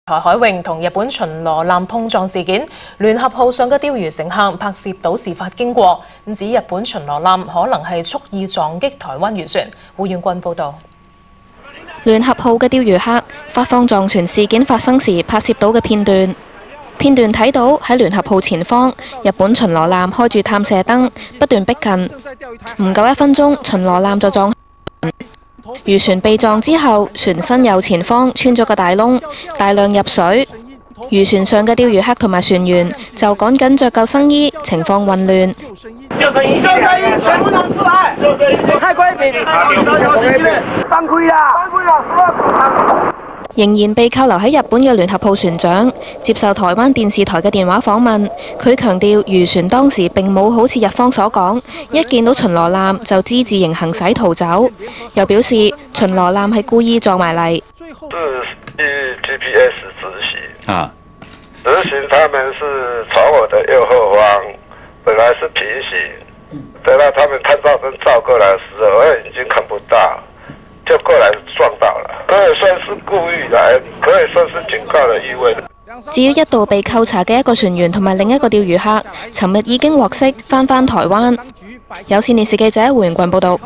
台海泳同日本巡邏艦碰撞事件，聯合號上嘅釣魚乘客拍攝到事發經過，指日本巡邏艦可能係蓄意撞擊台灣漁船。胡遠君報導。聯合號嘅釣魚客發放撞船事件發生時拍攝到嘅片段，睇到喺聯合號前方，日本巡邏艦開住探射燈，不斷逼近，唔夠1分鐘，巡邏艦就撞。漁船被撞之後，船身右前方穿咗個大窿，大量入水。漁船上嘅釣魚客同埋船員就趕緊着救生衣，情況混亂。仍然被扣留喺日本嘅聯合號船長接受台灣電視台嘅電話訪問，佢強調漁船當時並冇好似日方所講，一見到巡邏艦就之字形行駛逃走，又表示巡邏艦係故意撞埋嚟。是GPS 直行直行他們是朝我的右後方，本來是平行，等到他們探照燈照過來的時候，我眼睛看不到，就過來撞到了，可以算是故意來，可以算是警告的意味。至於一度被扣查嘅一個船員同埋另一個釣魚客，尋日已經獲釋返台灣。有線電視記者胡元君報導。